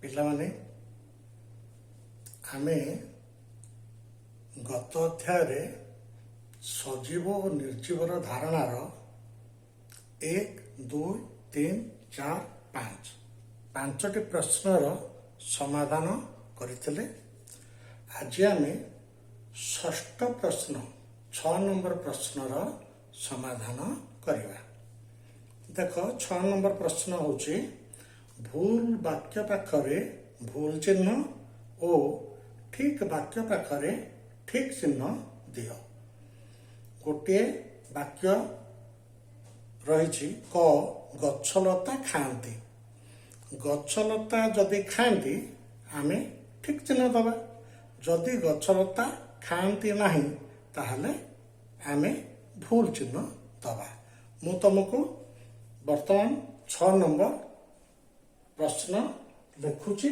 ପିଲାମାନେ ଆମେ ଗତ ଅଧ୍ୟାୟରେ ସଜୀବ ଓ ନିର୍ଜୀବର ଧାରଣାର 1, 2, 3, 4, 5 ପାଞ୍ଚଟି ପ୍ରଶ୍ନର ସମାଧାନ କରିଥିଲେ। ଆଜି ଆମେ ଷଷ୍ଠ ପ୍ରଶ୍ନ 6 ନମ୍ବର ପ୍ରଶ୍ନର ସମାଧାନ କରିବା। ଦେଖ 6 ନମ୍ବର ପ୍ରଶ୍ନ ହେଉଛି ଭୁଲ ବାକ୍ୟ ପାଖରେ ଭୁଲ ଚିହ୍ନ ଓ ଠିକ ବାକ୍ୟ ପାଖରେ ଠିକ ଚିହ୍ନ ଦିଅ। ଗୋଟିଏ ବାକ୍ୟ ରହିଛି କ ଗଛଲତା ଖାଆନ୍ତି। ଗଛଲତା ଯଦି ଖାଆନ୍ତି ଆମେ ଠିକ ଚିହ୍ନ ଦେବା, ଯଦି ଗଛଲତା ଖାଆନ୍ତି ନାହିଁ ତାହେଲେ ଆମେ ଭୁଲ ଚିହ୍ନ ଦେବା। ମୁଁ ତୁମକୁ ବର୍ତ୍ତମାନ 6 ନମ୍ବର ପ୍ରଶ୍ନ ଲେଖୁଛି,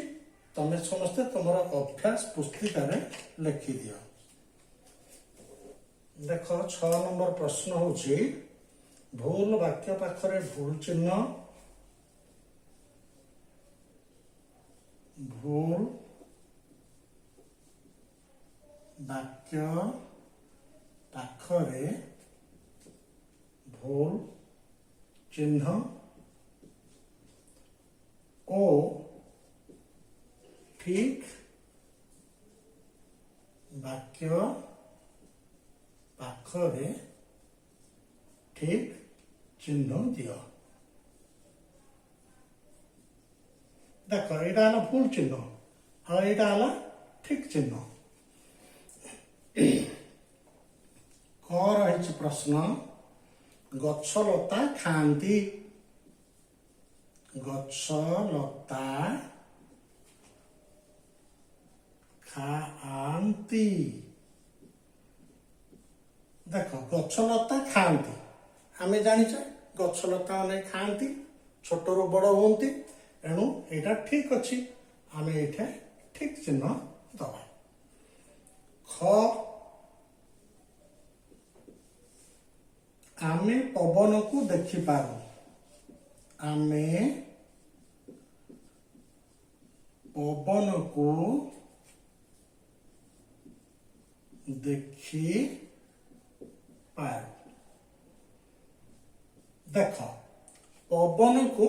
ତମେ ସମସ୍ତେ ତୁମର ଅଭ୍ୟାସ ପୁସ୍ତିକାରେ ଲେଖିଦିଅ। ଦେଖ 6 ନମ୍ବର ପ୍ରଶ୍ନ ହେଉଛି ଭୁଲ ବାକ୍ୟ ପାଖରେ ଭୁଲ ଚିହ୍ନ, ଭୁଲ ବାକ୍ୟ ପାଖରେ ଭୁଲ ଚିହ୍ନ ଓ ଠିକ ବାକ୍ୟ ପାଖରେ ଠିକ ଚିହ୍ନ ଦିଅ। ଦେଖ ଏଇଟା ହେଲା ଭୁଲ ଚିହ୍ନ ଆଉ ଏଇଟା ହେଲା ଠିକ ଚିହ୍ନ। କ ରହିଛି ପ୍ରଶ୍ନ ଗଛଲତା ଖାଆନ୍ତି। ଗଛଲତା ଖାଆନ୍ତି। ଦେଖ ଗଛଲତା ଖାଆନ୍ତି, ଆମେ ଜାଣିଛେ ଗଛଲତା ମାନେ ଖାଆନ୍ତି, ଛୋଟରୁ ବଡ଼ ହୁଅନ୍ତି, ଏଣୁ ଏଇଟା ଠିକ ଅଛି, ଆମେ ଏଇଟା ଠିକ ଚିହ୍ନ ଦେବା। ଖ ଆମେ ପବନକୁ ଦେଖିପାରୁ। ଆମେ ପବନକୁ ଦେଖିପାରୁ। ଦେଖ ପବନକୁ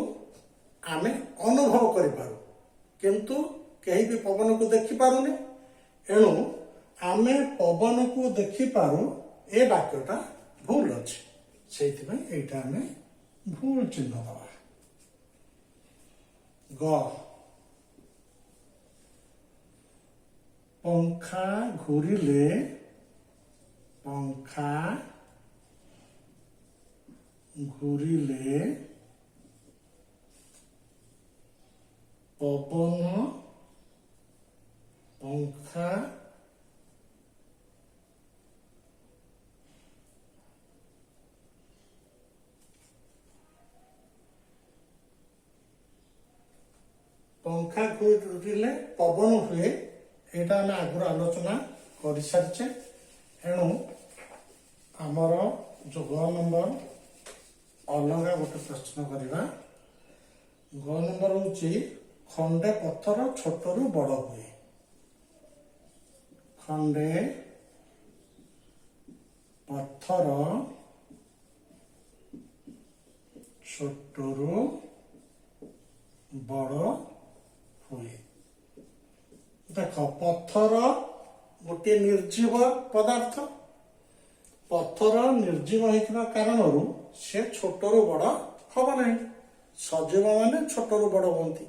ଆମେ ଅନୁଭବ କରିପାରୁ, କିନ୍ତୁ କେହି ବି ପବନକୁ ଦେଖିପାରୁନି, ଏଣୁ ଆମେ ପବନକୁ ଦେଖିପାରୁ ଏ ବାକ୍ୟଟା ଭୁଲ ଅଛି, ସେଇଥିପାଇଁ ଏଇଟା ଆମେ ଭୁଲ ଚିହ୍ନ ଦେବା। ଗ ପଙ୍ଖା ଘୂରିଲେ ପଙ୍ଖା ଘୂରିଲେ ପବନ ପଙ୍ଖା ପଙ୍ଖା ଘୂରିଲେ ପବନ ହୁଏ, ଏଇଟା ଆମେ ଆଗରୁ ଆଲୋଚନା କରିସାରିଛେ। ଏଣୁ ଆମର ଯୋଉ ଗ ନମ୍ବର ଅଲଗା ଗୋଟେ ପ୍ରଶ୍ନ କରିବା। ଗ ନମ୍ବର ହେଉଛି ଖଣ୍ଡେ ପଥର ଛୋଟରୁ ବଡ଼ ହୁଏ। ଖଣ୍ଡେ ପଥର ଛୋଟରୁ ବଡ଼ ହୁଏ। ଦେଖ ପଥର ଗୋଟିଏ ନିର୍ଜୀବ ପଦାର୍ଥ, ପଥର ନିର୍ଜୀବ ହେଇଥିବା କାରଣରୁ ସେ ଛୋଟରୁ ବଡ଼ ହବ ନାହିଁ, ସଜୀବ ମାନେ ଛୋଟରୁ ବଡ଼ ହୁଅନ୍ତି,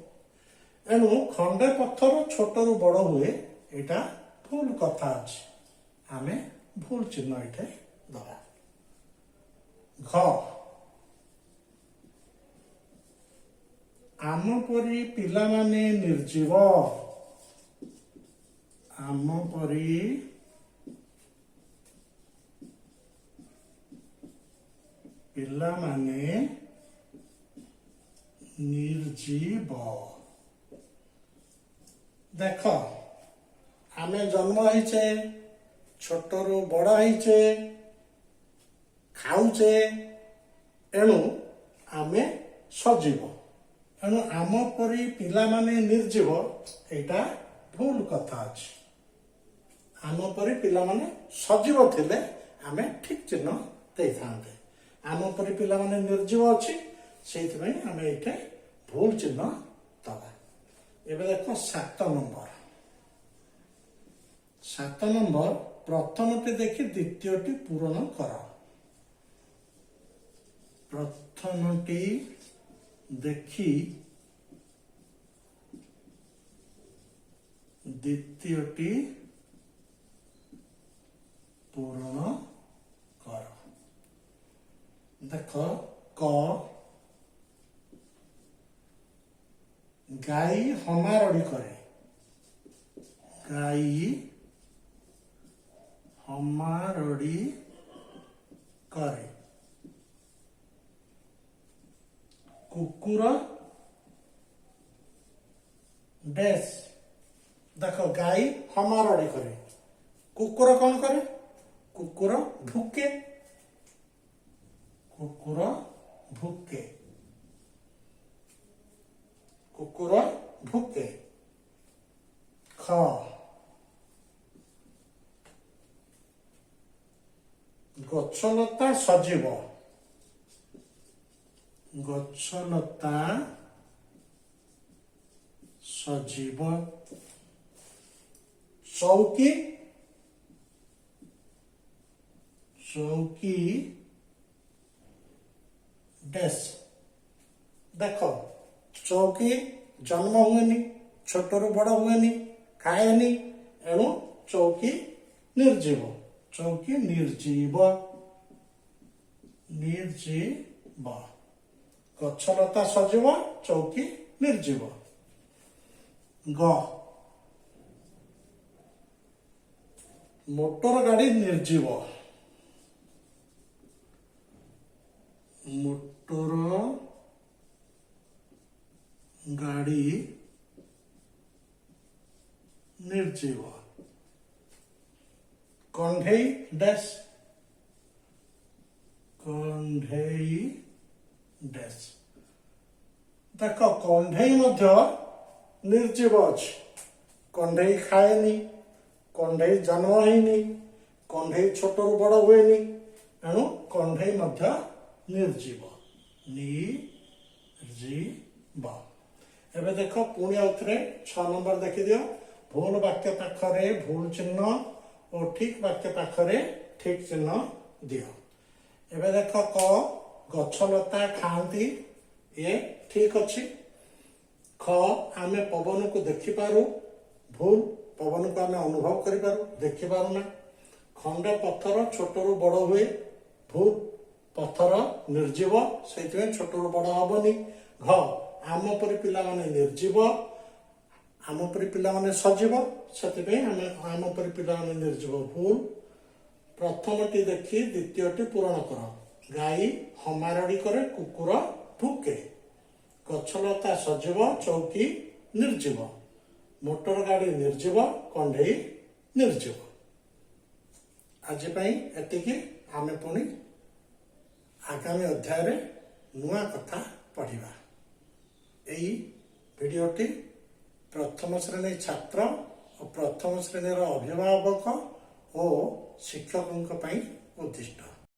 ଏଣୁ ଖଣ୍ଡେ ପଥର ଛୋଟରୁ ବଡ଼ ହୁଏ, ଏଇଟା ଭୁଲ କଥା ଅଛି, ଆମେ ଭୁଲ ଚିହ୍ନ ଏଇଠି ଦେବା। ଘ ଆମ ପରି ପିଲାମାନେ ନିର୍ଜୀବ। ଆମ ପରି ପିଲାମାନେ ନିର୍ଜୀବ। ଦେଖ ଆମେ ଜନ୍ମ ହେଇଛେ, ଛୋଟରୁ ବଡ଼ ହେଇଛେ, ଖାଉଛେ, ଏଣୁ ଆମେ ସଜୀବ, एणु आम परी पिला माने निर्जीव एटा भूल कथा अछि। आम परी पिला माने सजीव थिले आमे ठीक चिन्ह देई थांते। आम परी पिला माने निर्जीव अछि सेति पई आमे एठे भूल चिन्ह दबा। एबे देखो 7 नंबर। 7 नंबर प्रथमटी देखि द्वितीयटी पूरण कर। प्रथमटी देखि द्वितीयटी पूरण कर। देख क गाई हमारड़ी करे। गाई हमारड़ी करे। कुकुर डैश। देखो गाई हमारड़ी करे। कुकुर कौन करे? कुकुर भुके। कुकुर भुके। कुकुर भुके। ख गछलता सजीव। गछलता सजीव। चौकी चौकी डैश। देखो चौकी जन्म हुएनी, छोटरू बड़ हुएनी, खाएनी, एणु चौकी निर्जीव। चौकी निर्जीव। निर्जीव। गछलता सजीव, चौकी निर्जीव। ग मोटर गाड़ी निर्जीव। मोटर गाड़ी निर्जीव। कंढेई डैश। कंढेई डैश। देख कंढेई मध्य निर्जीव अछि। कंढेई खाएनी, कंढेई जन्म हैनी, कंढेई छोटरू बड़ हुएनी, एणु कंढेई मध्य निर्जीव। निर्जीव। एबे देखो पुणी आउथरे 6 नंबर देखि दियो। भूल वाक्य पाखरे भूल चिन्ह और ठीक वाक्य पाखरे ठीक चिन्ह दियो। एबे देखो क गछलता खाती ये ठीक अच्छी। ख आमे पवन को देखि पारू। भूल पवन को आमे अनुभव करि पारू, देखि पारू ना। खंड पत्थर छोटरू बड़ हुए। भूल पत्थर निर्जीव सेति छोटरू बड़ हबनी। घ आम परी पिला माने निर्जीव, आम परी पिला माने सजीव सेति आम परी पिला माने निर्जीव। भूल प्रथमटी देखि द्वितीयटी पूरण कर। गाई हमारड़ी करे, कुकुर भुके। गछलता सजीव, चौकी निर्जीव। मोटर गाड़ी निर्जीव, कंढेई निर्जीव। आज एतिकी आमे पुणी आगामी अध्याय रे नुआ कथा पढ़िबा। एई भिडियोटी प्रथम श्रेणी छात्र और प्रथम श्रेणी अभिभावक और शिक्षकों उद्दिष्ट।